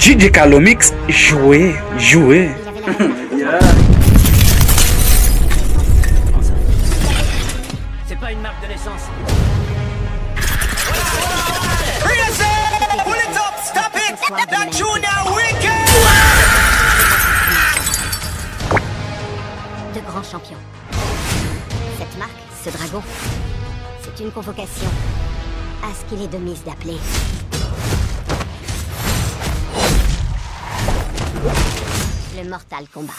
DJ Calomix, jouez. Yeah. C'est pas une marque de naissance. Pull it up, stop it! That Junior Wicked! De grands champions. Cette marque, ce dragon, c'est une convocation à ce qu'il est de mise d'appeler. Le Mortal Kombat.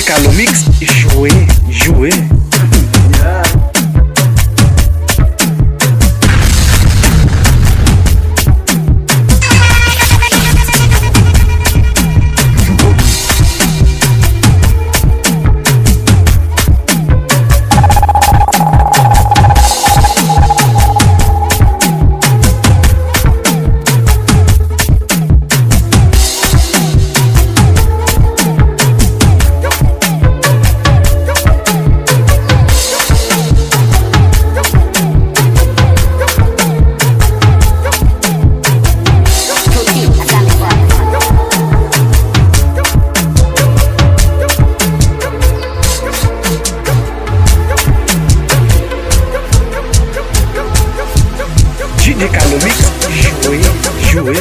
Calomix, jouez. DJ Calomix, jouez.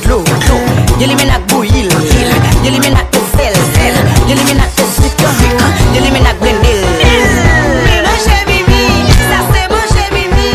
flow. Y'a les menaces bouillir, y'a les menaces au sel, y'a les menaces au sucre, y'a les menaces blendées. Manger Mimi, ça c'est manger Mimi.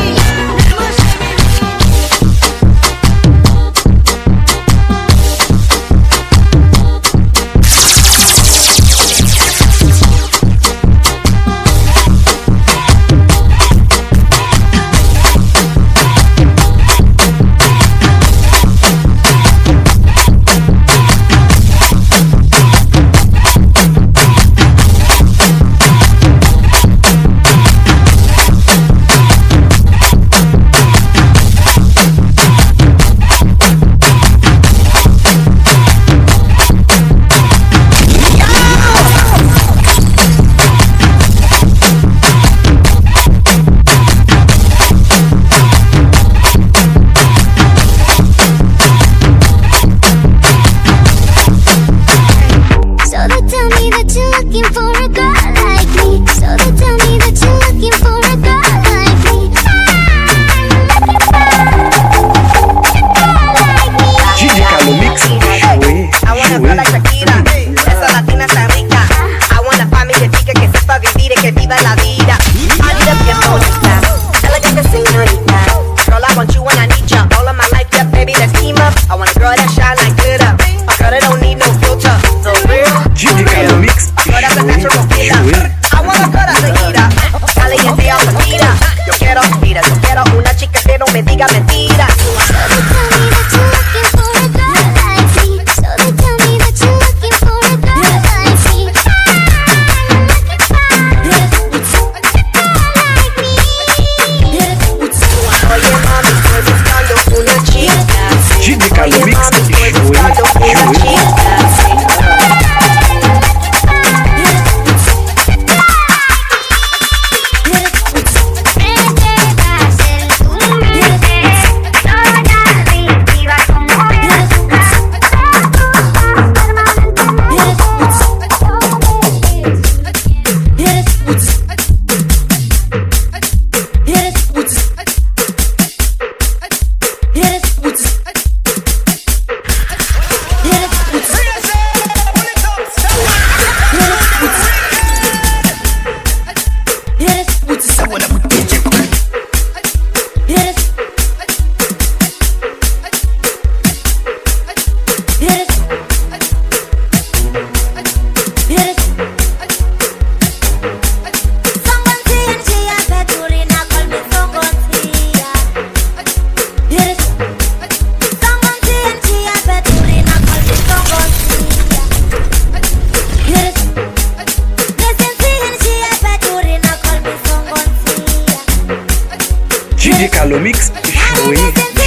DJ Calomix,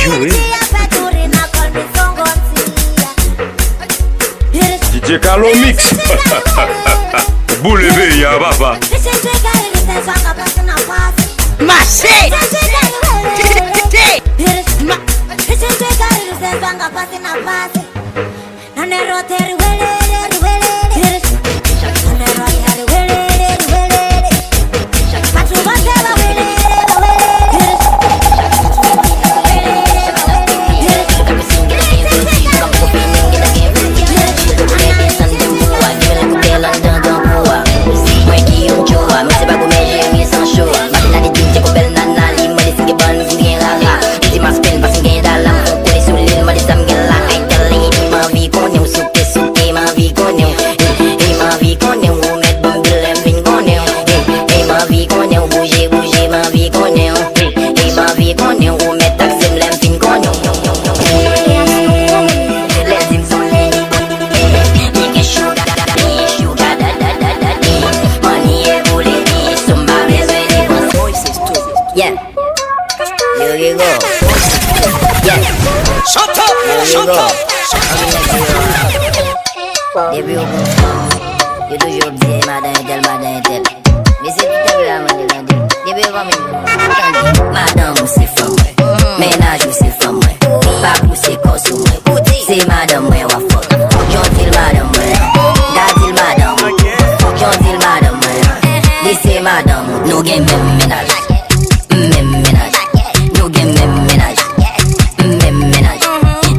jouer. DJ Calomix. Boule veille, papa. Marché! Depuis au bon j'ai toujours dit madame tel. Mais c'est tout à l'heure, madame. Depuis au madame, c'est femme. Ménage, c'est femme. Pas pousser corps sous moi. C'est madame, moi, wa fuck. Gentil madame, dadil madame. Gentil madame, laissez madame. Nous gagne même ménage. Même ménage. Nous gagne même ménage. Même ménage.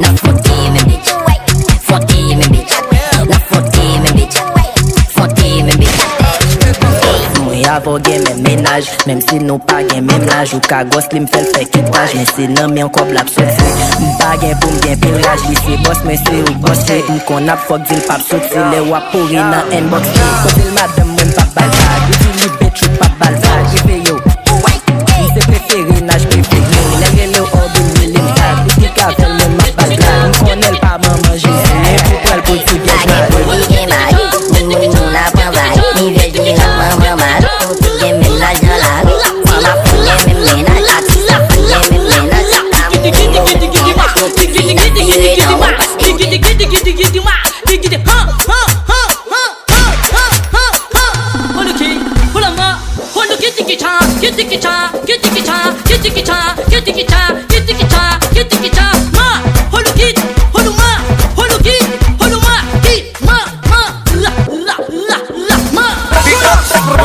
N'a faute qui même faut gen même ménage. Même si nous pas gen même l'âge. Ou ka gosse li m'fait fait quitage. Mais c'est nan men encore la psoti. M'pas gen pou m'gen pile rage. Li c'est boss mais c'est ou boss c'est. M'kon ap fuck dil pap soti. Le wap pourri nan inbox. Kote l madame mwen pa balbag. Uti li bet ou pa balbag. Jive yo m'se préféré nage préféré. Le rele ou ordi m'lim tag. Uti ka vel mwen ma balbag. M'kon el pa maman jisi. E pou el pou tu gen mal.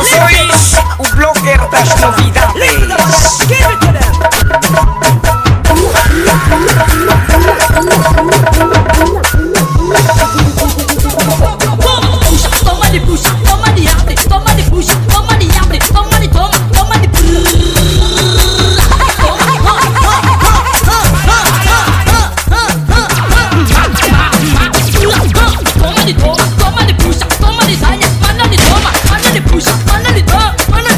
Sois un blogger das novidades. Toma de puxa, toma de abre, toma de puxa, toma de abre, toma de toma, toma de toma de puxa, toma de zaia, mana de toma, mana de puxa, mana de toma, mana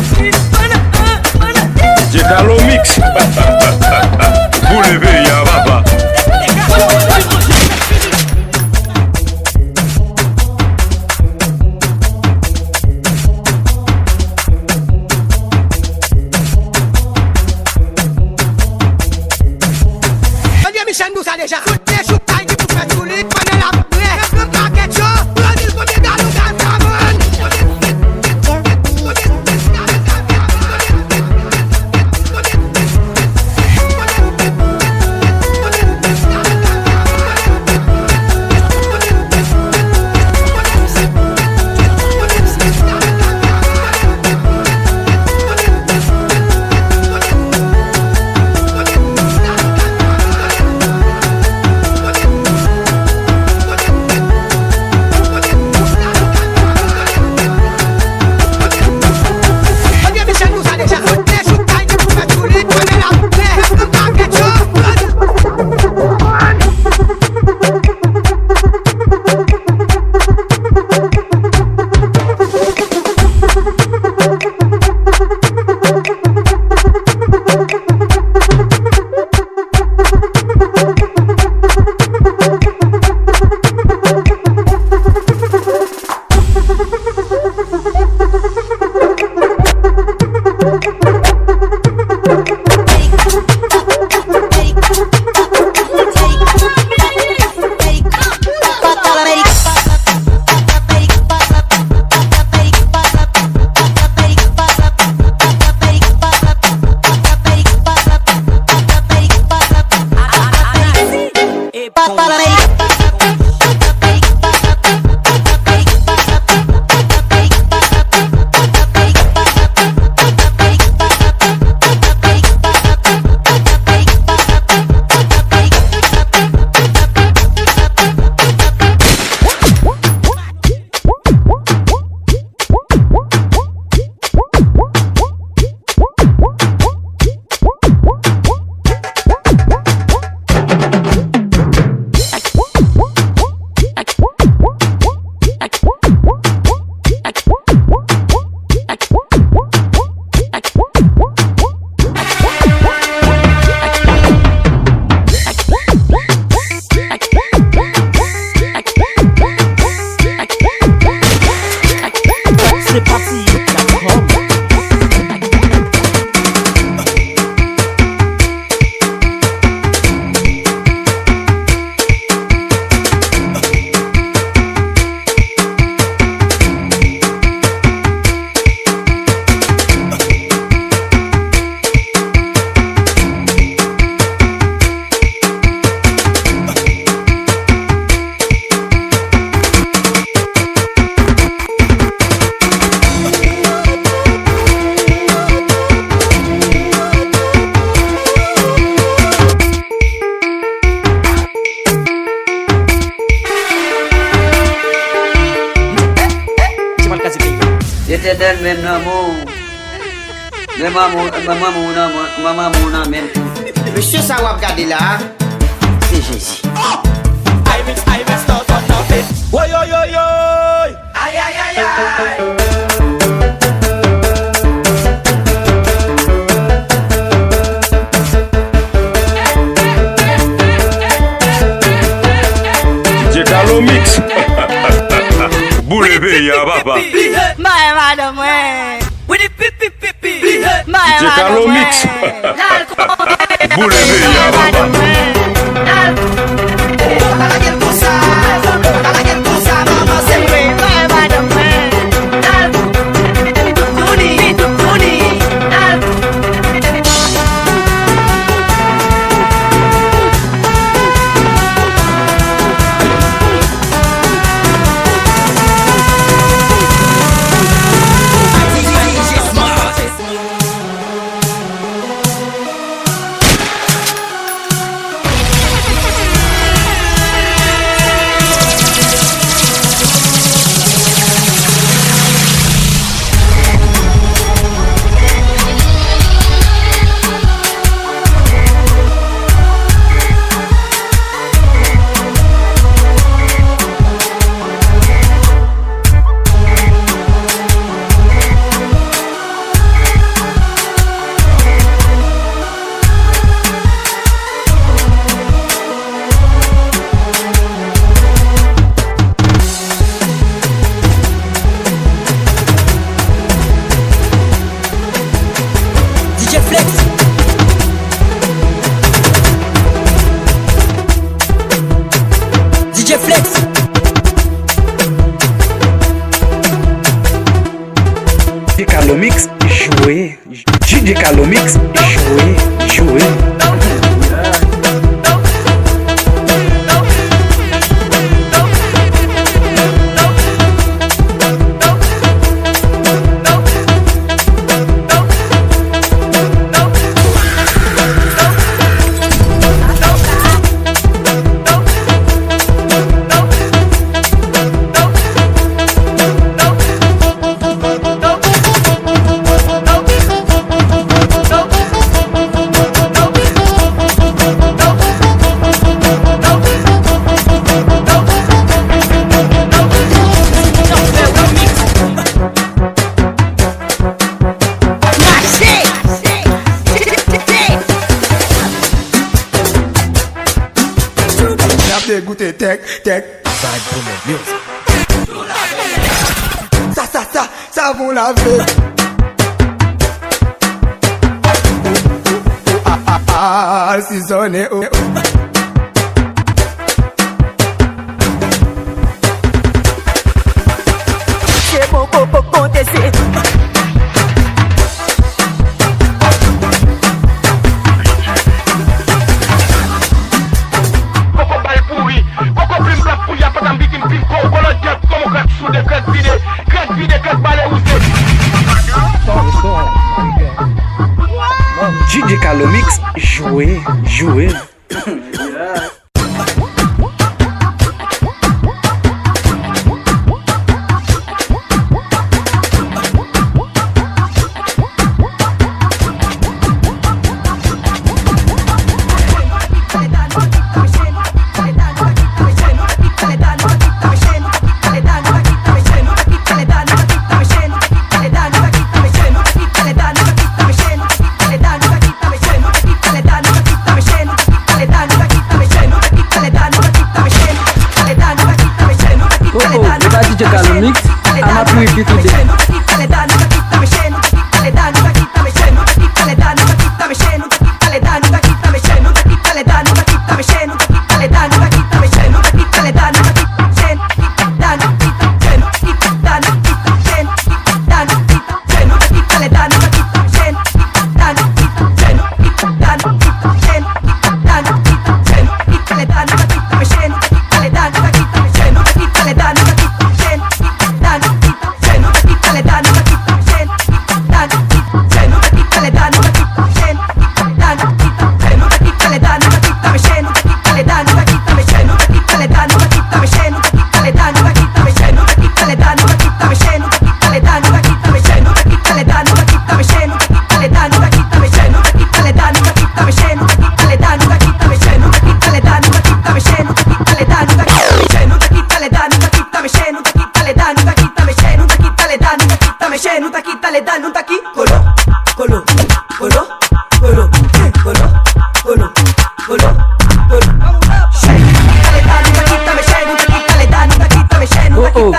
DJ Carlo Mix. Vous levez, y'a papa. Je te donne même l'amour Maman Mouna même. Monsieur ça va regarder là. C'est Jésus. Oi, oi, oi, oi. Aïe, aïe, aïe, aïe. DJ Carlo Mix. Bouleve ya papa. Madame, DJ Carlo Mix. Bouleve ya papa. DJ Carlo Mix, jouer. DJ Carlo Mix, jouer. Goûter tech. Ça vous laver. Si sonne oh. C'est bon pour contester. DJ Carlo Mix, jouer. DJ Carlo Mix, I'm happy with you today. Let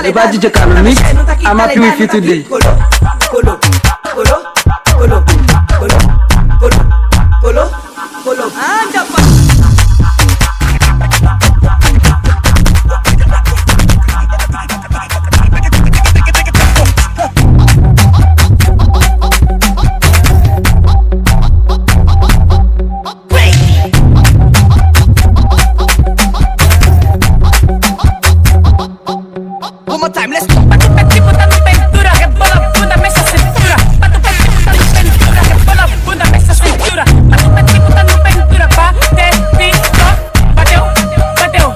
the bad DJ Carlo Mix. I'm happy with you today. Colo, colo, colo, colo, colo, colo, colo, colo. Anda, pa. One more time, let's go. Pati pati botando pintura, rebola bunda mexe a cintura. Pati pati botando pintura, rebola bunda mexe a cintura. Pati pati botando pintura, bate, pico, bateu, bateu,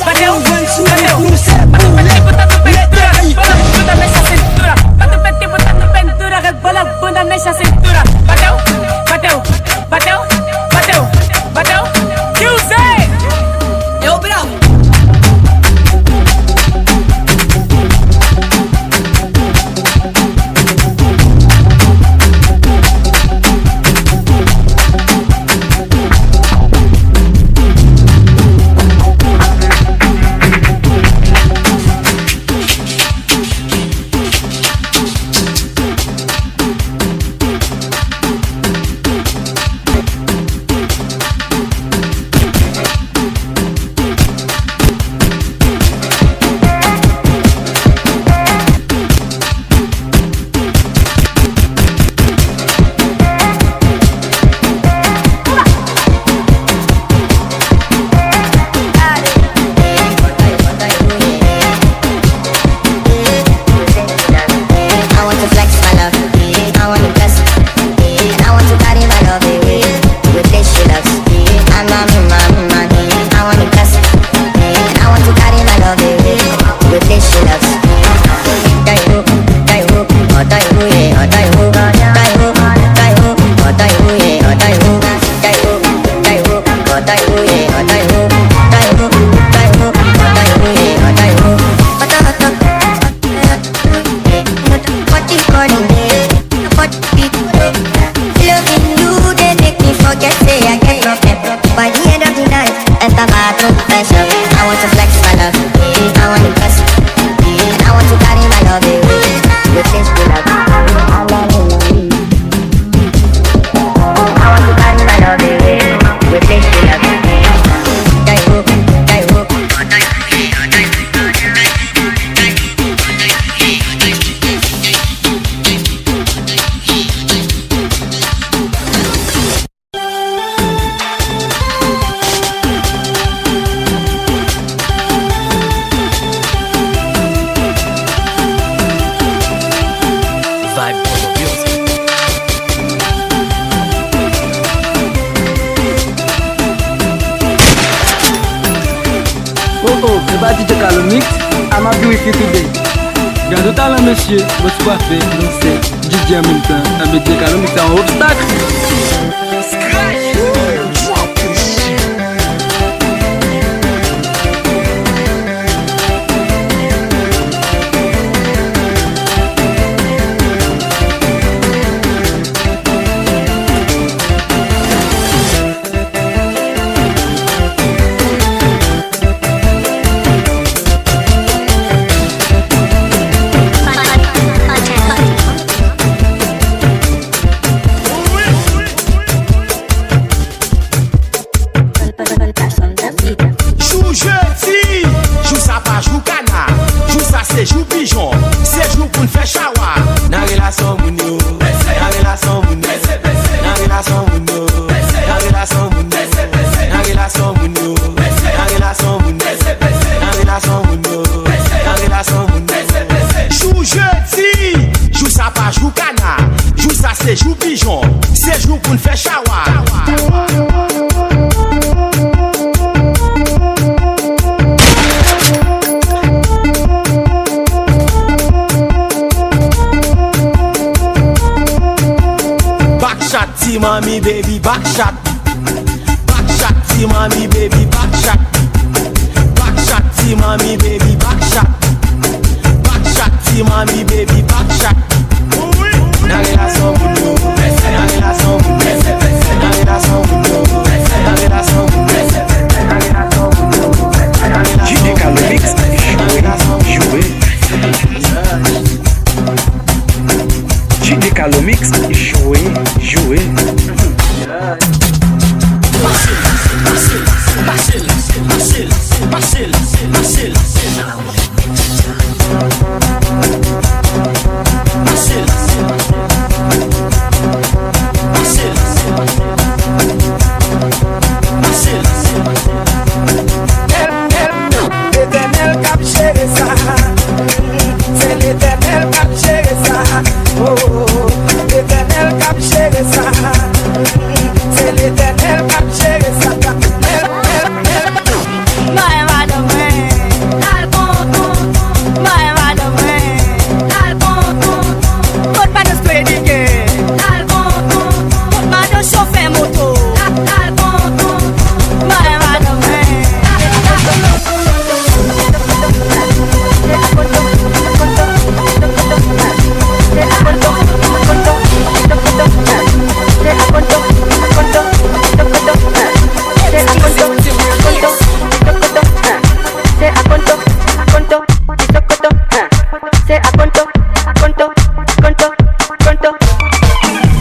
bateu, bateu. Pati pati botando pintura, rebola bunda mexe a cintura. Pati pati botando pintura, rebola bunda mexe a cintura. Bateu, bateu, bateu, bateu, bateu. Tuesday, eu bravo. The bad DJ Carlo Mix. I'm happy with you today. Bien de talent, monsieur. Votre coiffé, donc c'est DJ en même temps. Avec DJ Carlo Mix en obstacle. Jou pigeon, c'est jou pour nous faire chawa. Nan relation moun yo, nan relation moun yo, nan relation moun yo, nan relation moun yo, nan relation moun yo, nan relation moun yo, nan relation moun yo, nan relation moun yo. Jou jeudi, jou ça pas jou canard, jou ça c'est jou pigeon, c'est jou pour nous faire chawa. Mommy baby back shot, see mommy baby back shot, see mommy baby back shot, see mommy baby back shot. Na relation moun yo, na relation moun yo, na relation moun yo, na relation moun yo, na relation moun yo. DJ Carlo Mix, joué.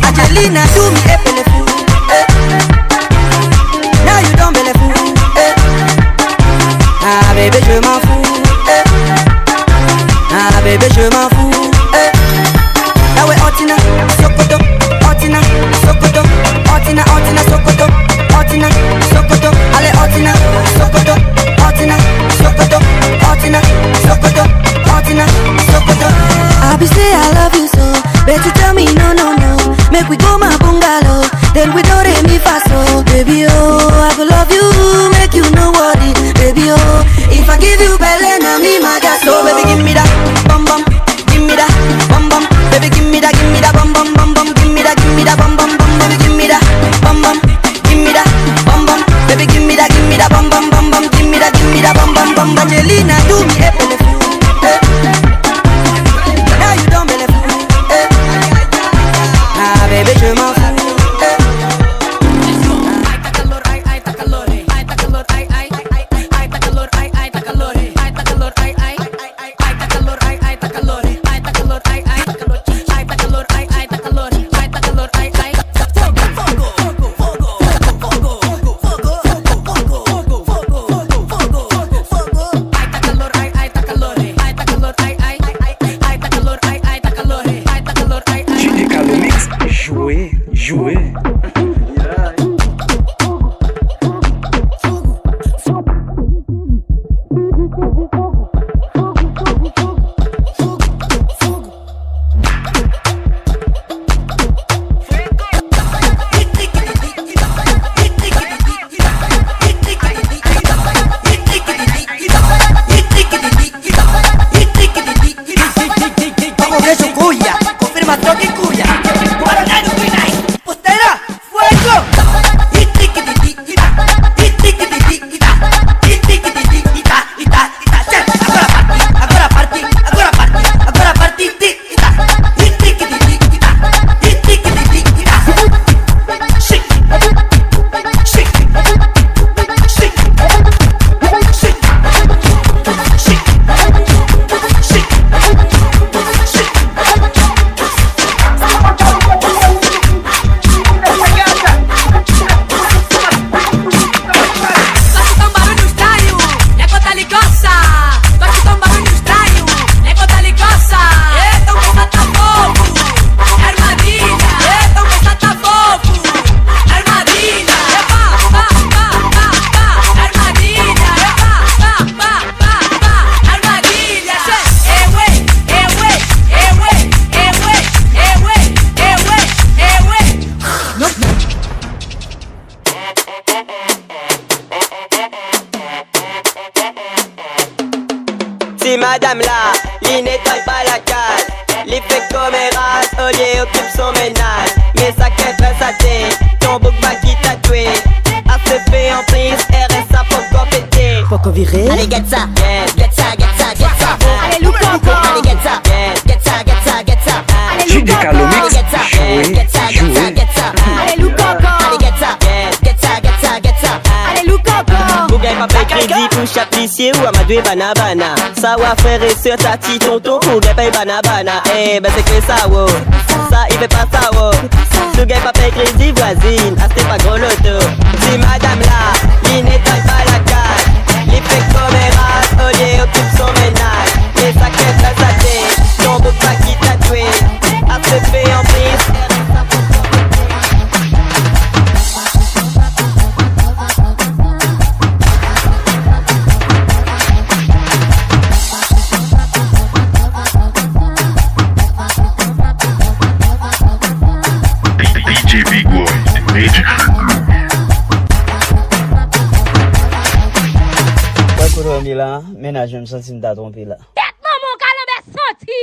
Angelina do me a benefit. Now you don't benefit. Ah bébé je m'en fous. Ah bébé je m'en fous. Now we Otina, Sokoto, Otina, Sokoto, Otina, Otina, Sokoto, Otina, Sokoto, allez Otina, Sokoto, Otina, Sokoto, Otina, Sokoto, Otina, Sokoto. I be say I love you so, bet you tell me no no no. Make we go my bungalow, then we do re mi fa so. Baby oh, I go love you, make you no worry. Baby oh, if I give you belly, na me my gas. So baby give me that bum bum, give me that bum bum. Baby give me that bum bum bum bum. Give me that bum bum bum. Baby give me that bum bum, give me that bum bum. Baby give me that bum bum bum bum. Give me that bum bum bum. Angelina do me a benefit. Now you don't benefit. Ah bébé je m'en fous. Jouer. Si madame là, il nettoie pas la case. Les fait comméras, Olier occupe son ménage. Mais ça crève sa tête, ton bouc va qui tatoué. ACP en prise, RSA pour compéter. Faut qu'on vire. Allez get ça, get ça, get ça, get ça. Allez look encore. Allez get ça, get ça, get ça, get ça. DJ Calomix, jouer. Allez look encore. Allez get ça, get ça, get ça, get ça. Allez look encore. Vous gagnez pas paye crédit pour chaplissier ou amadoué banabana. Ça va frère et sœur, tati, tonton, pour gagner paye banabana. Eh ben c'est que ça, wow. Ça, il fait pas ça, wow. Tu gagnes pas paye crédit, voisine, ah c'est pas gros loto. Si madame là, il nettoie pas la case. li fait commérace, au lieu occupe son ménage. Mais ça qu'est très saté, ton bouc pas qui t'a tué. ACP en prise. DJ Big Boy, Magic Kwa kouro mi la, menaj mwen santi mda trompi la. Maman, calme, senti.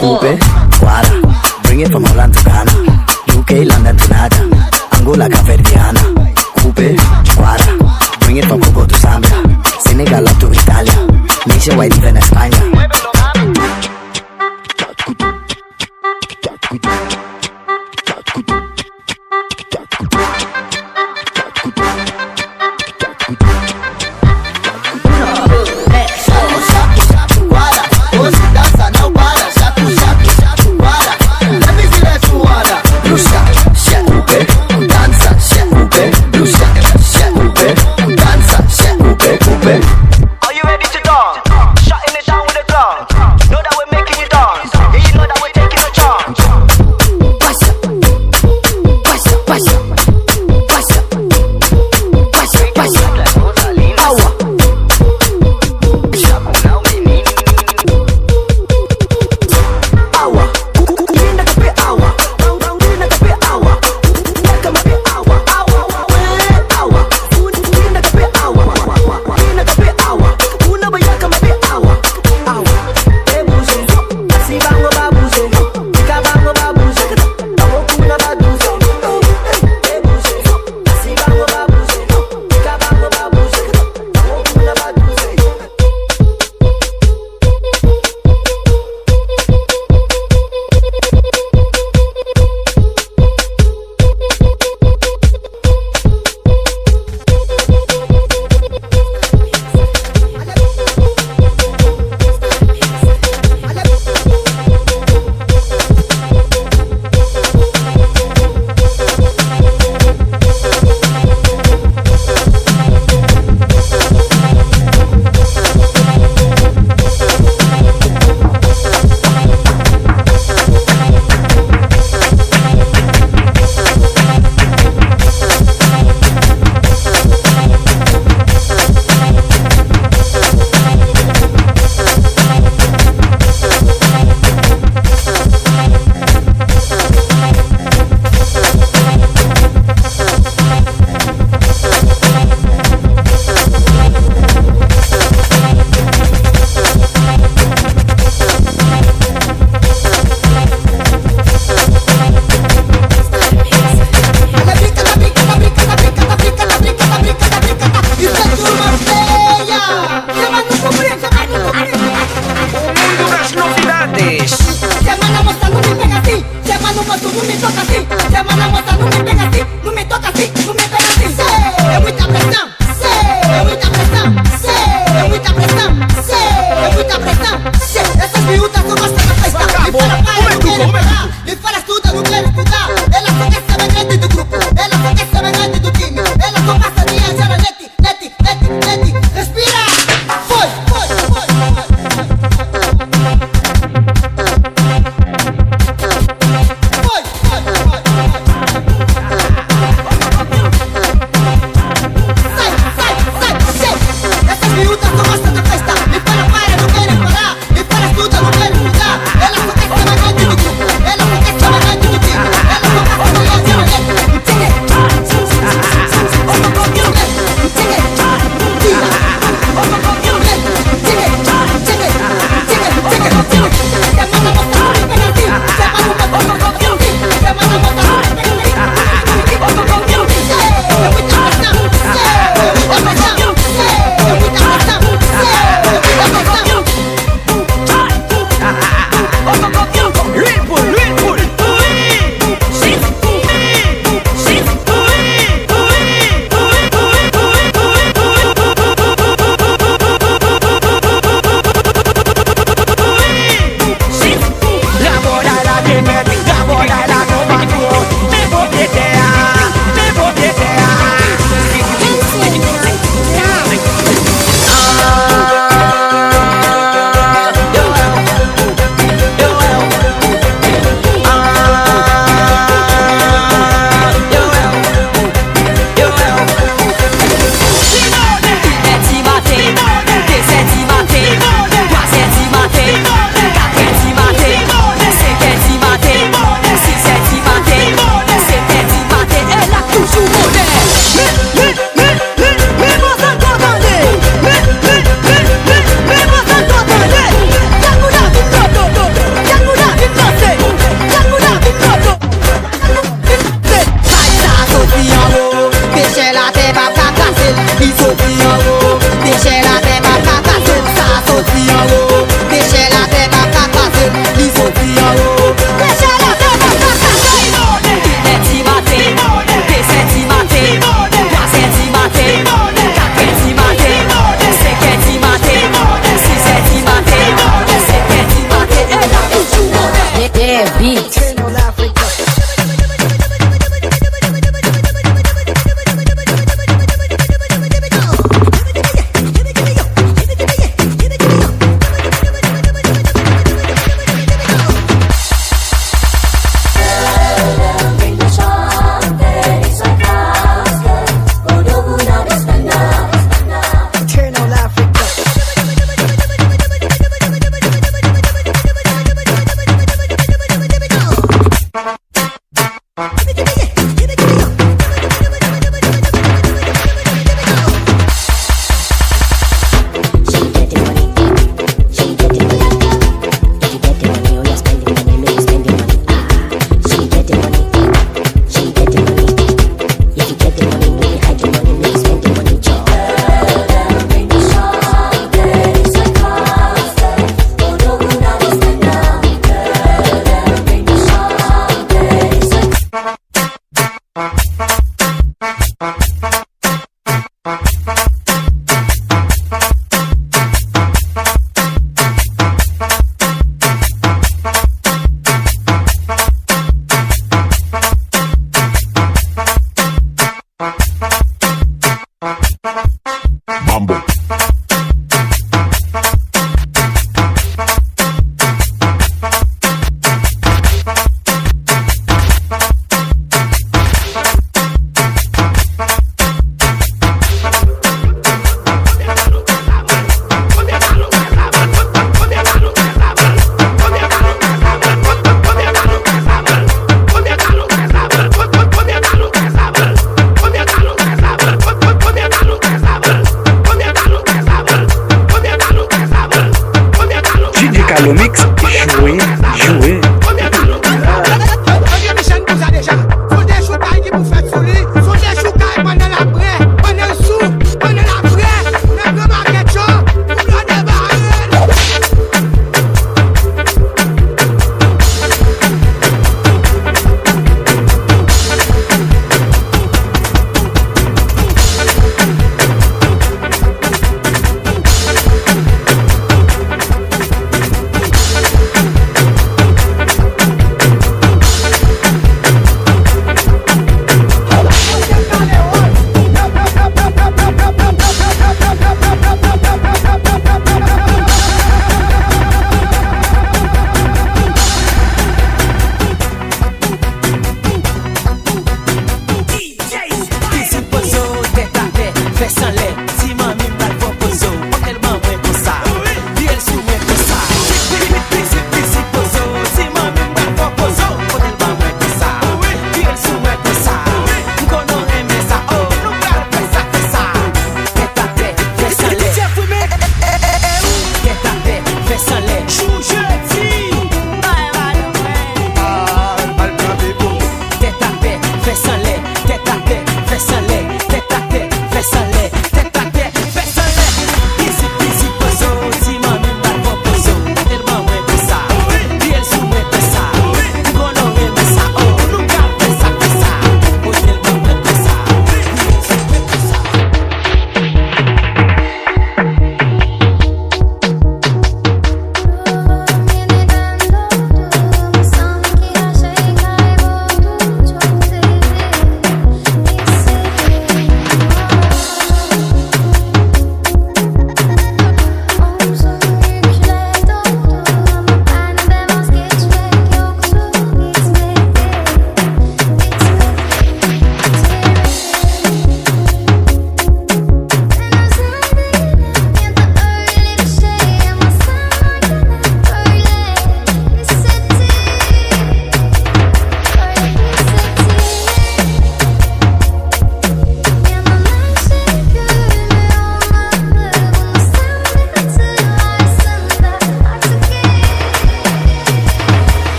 Coupe, Guara, bring it from Holland to Ghana, UK, London to Nada, Angola, Cape Guyana. Coupe, Guara, bring it from Congo to Zambia, Senegal up to Italia, nationwide even España. Coupe, dança, coupe,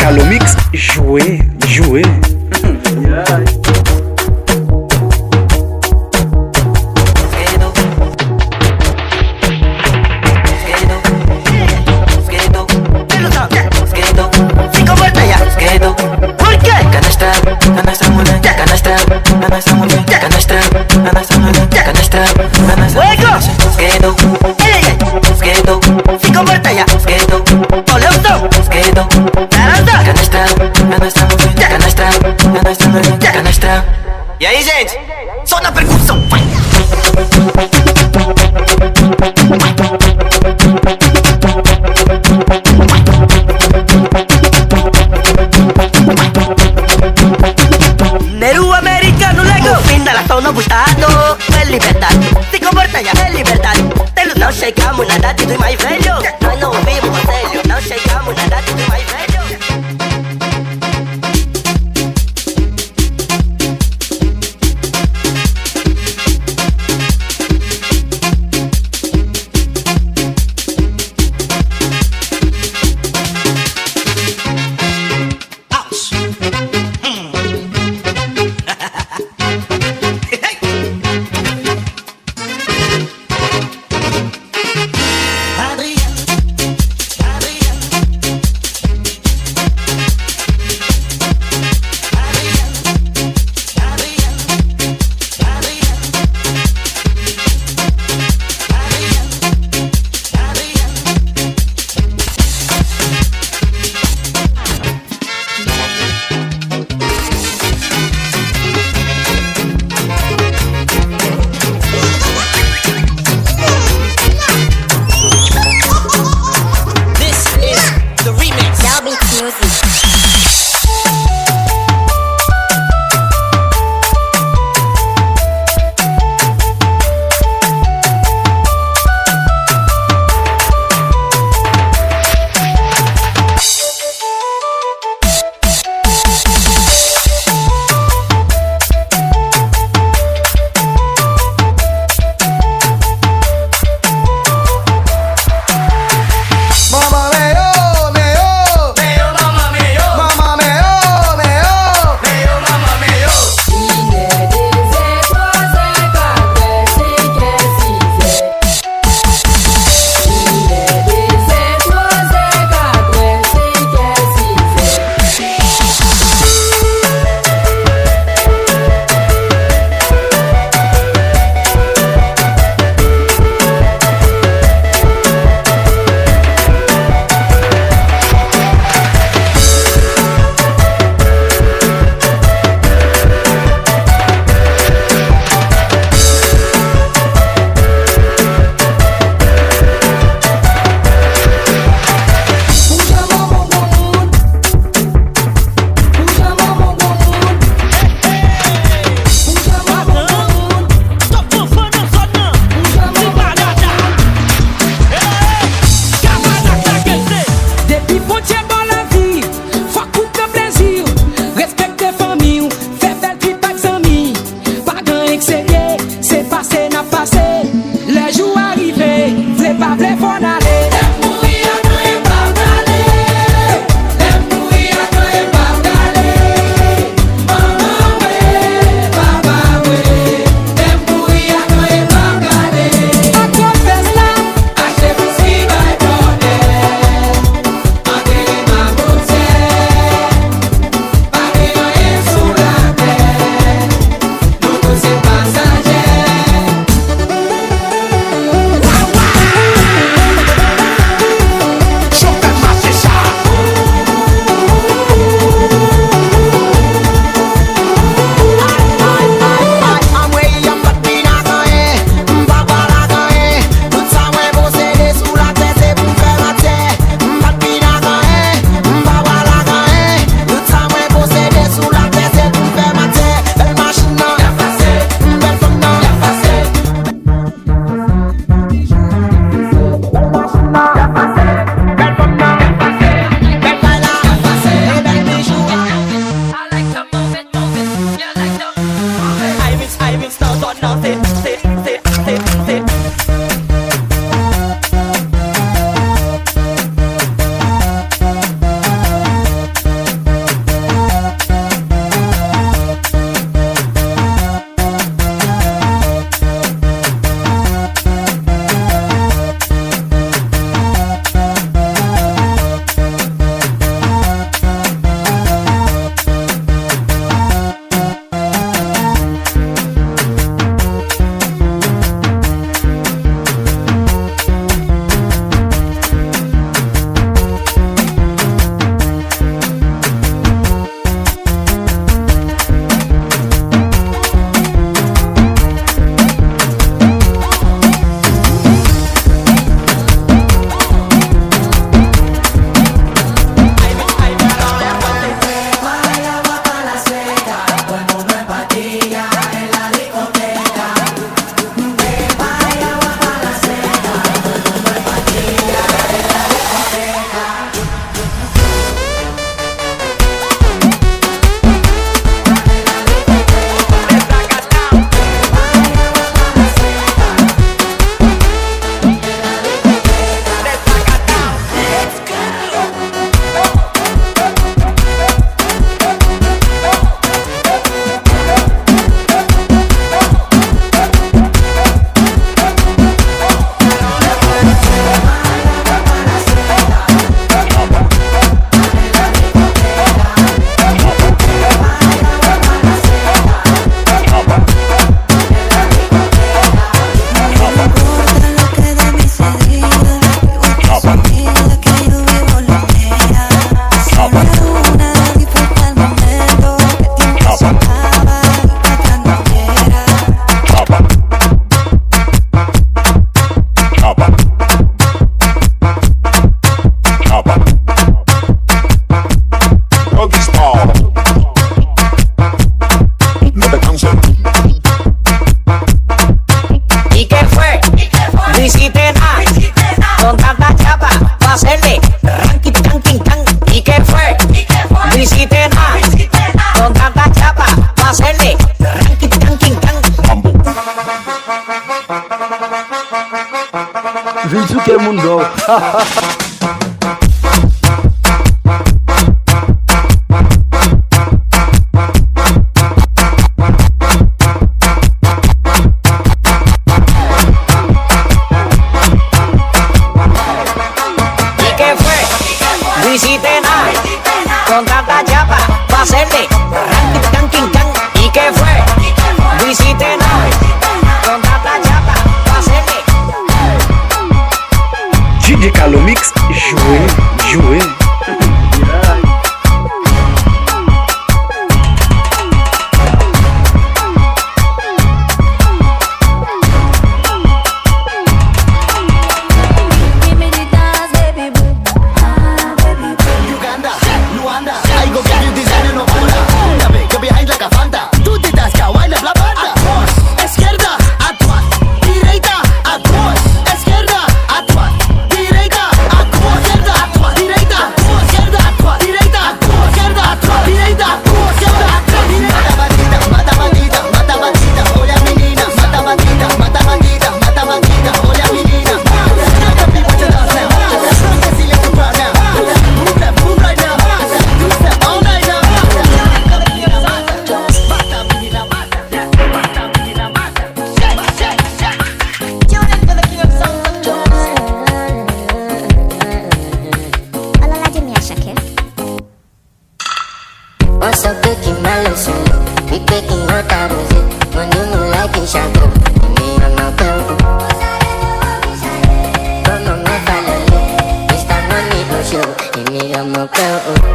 Calomix, jouez, jouez. Canastra, hacerle ranking, tanking, tan. ¿Y qué fue? No hiciste nada. Con tanta chapa, pa' hacerle ranking, tanking, tan. Vitu que mundo. Hiciste nada, con tanta chapa, pa' hacerle ranking, tanking, tan. ¿Y qué fue? No hiciste nada, con tanta chapa, pa' hacerle. DJ Calomix, jouer.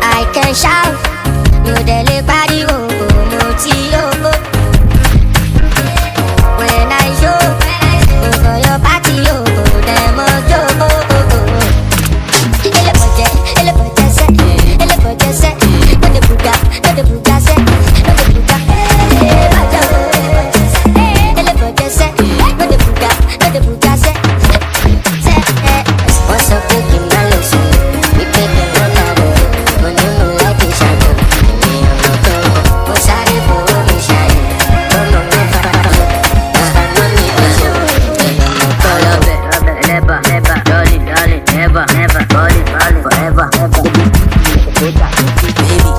I can shout, no dele party oh, moti oh. When I show, for your party oh, demo ele pode ser, no de buga se, no de buga, ele pode ser, no de buga se. What's up, cooking my lotion? We taking one out. When you know like it, shine up. Me on the toe. What's out it for me, shine? Don't know me for a look. That's my money for you. Me on the toe. Love it, never, darling, never, body, forever.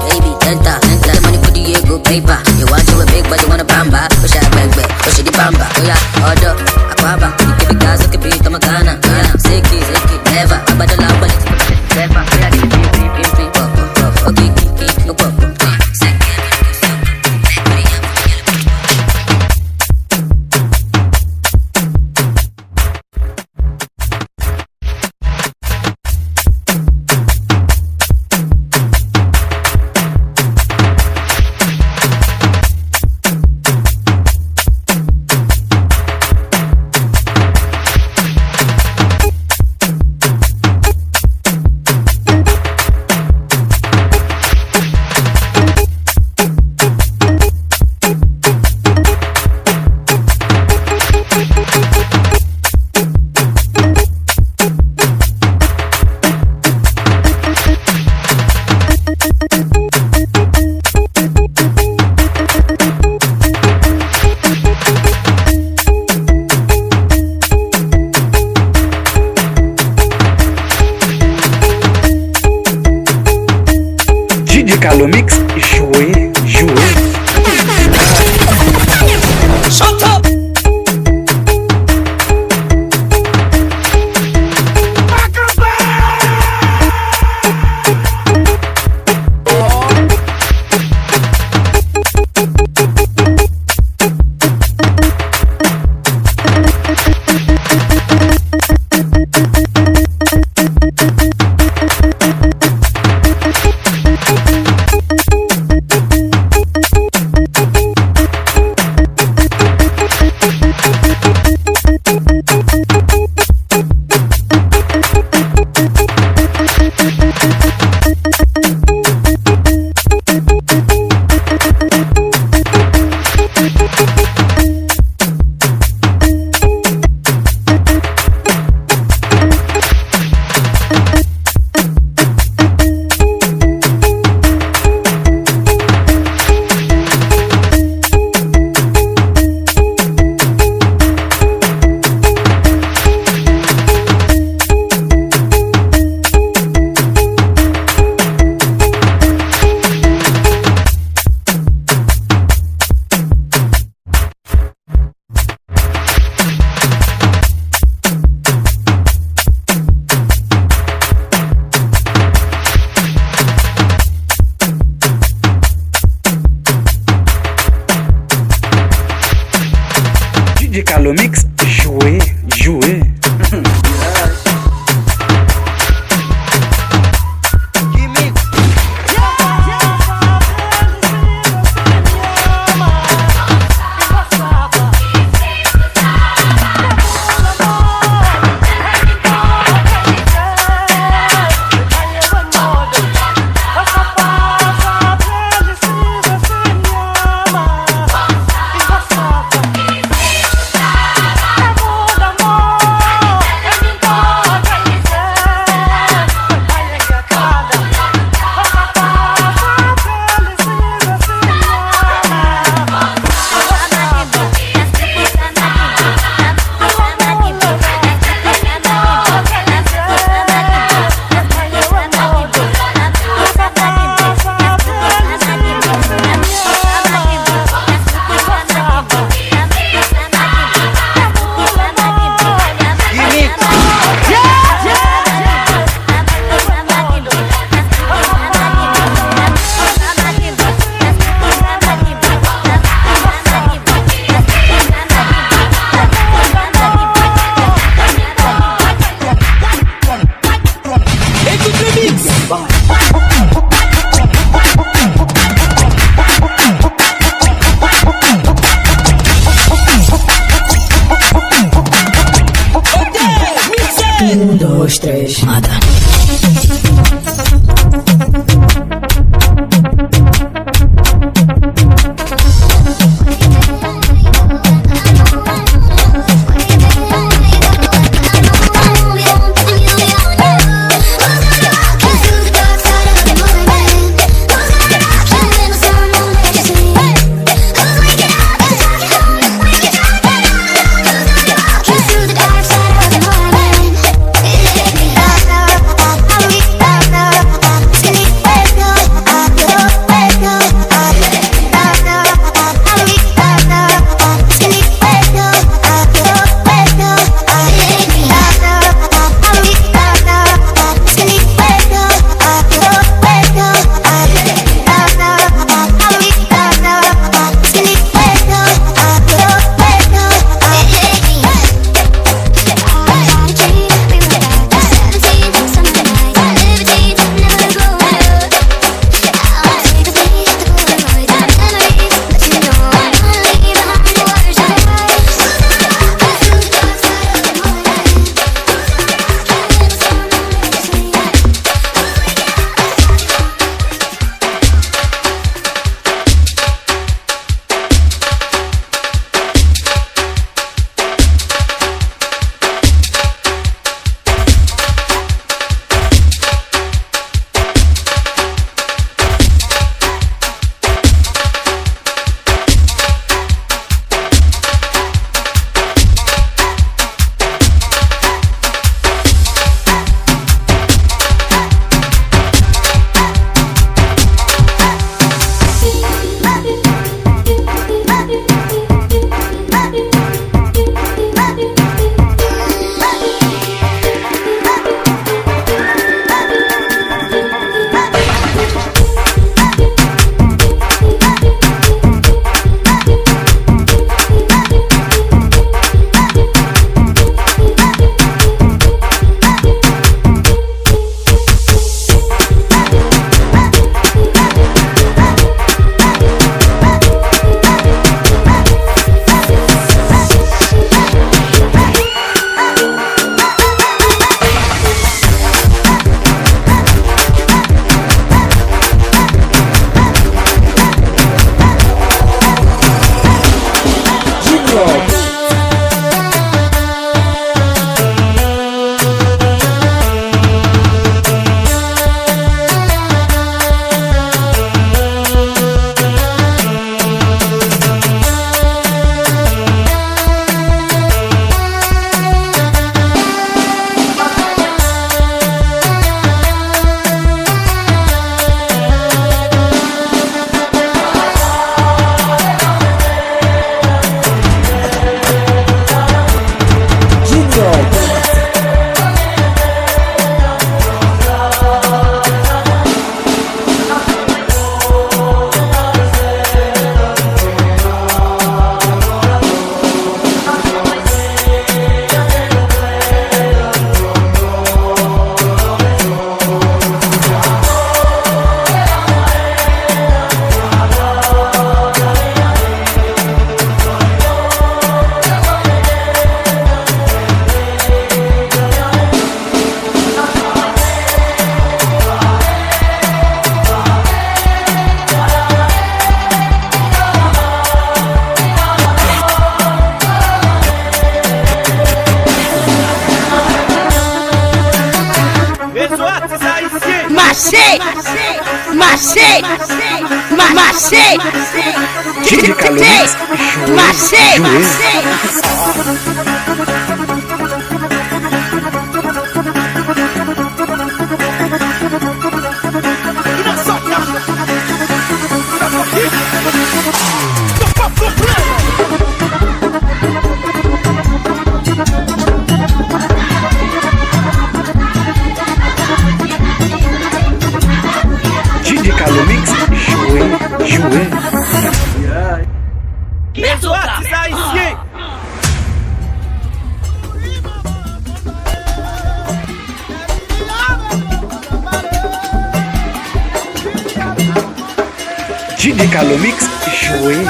Baby, enter, the money for the ego paper. You want to a big, but you want a bamba. Push that back, push it the bamba. Oh yeah, order, aquaba. You give it gas, okay, beat, I'm a Ghana. Zeki, never, about the love, but it's never. We are the okay, no problem. DJ Calomix, jouer. Shut up! Marché, marché, marché, DJ Calomix, marché, DJ Calomix, jouer. DJ Calomix, jouer.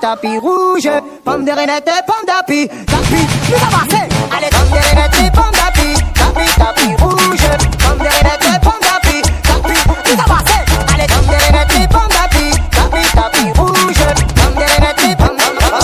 Tapis rouge, pomme de renette et pomme d'api, tapis, nous avancer. Allez, pomme de renette et pomme d'api, tapis rouge, pomme de renette et pomme d'api, tapis, nous avancer. Allez, pomme de renette et pomme d'api, tapis rouge, pomme de renette et pomme d'api.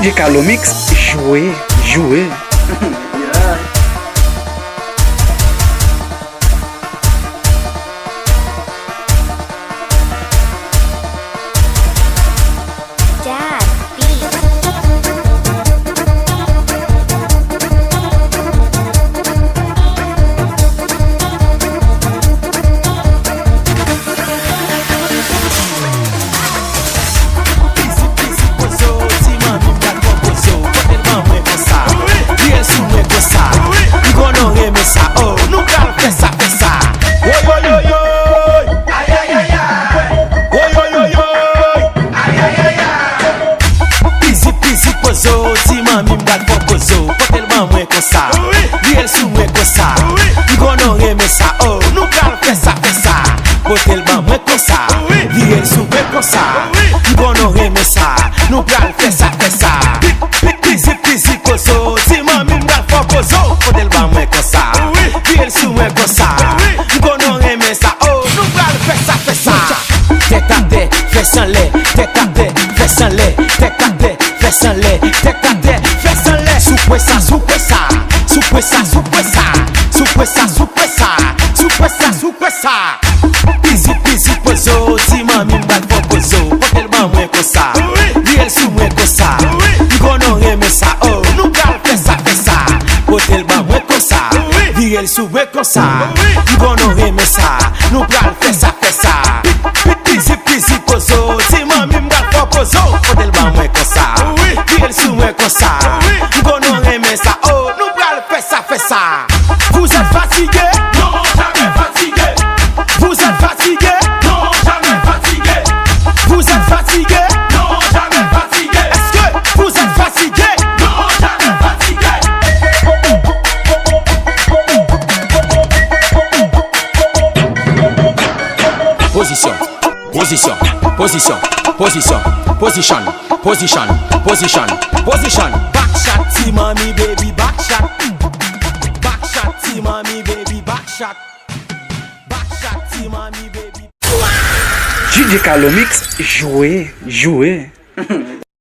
DJ Calomix, jouez, jouez. Sube cosa, go no reme sa, nou pral fesa fesa. Pisi pisi pozo, si mami m'gal propozo, potel ba mwen kosa. Diel sou mwen kosa, go no reme sa, oh, nou pral fesa fesa. Vous êtes fatigué? Non, jamais fatigué. Vous êtes fatigué? Non, jamais fatigué. Vous êtes fatigué? Non, jamais fatigué. Est-ce que vous êtes fatigué? Non, jamais fatigué. Position, position, position, position, position, position, position, position. Back shot, see mommy baby, back shot. Back shot, see mommy baby, back shot. Back shot, see mommy baby. DJ Calomix, jouez, jouez.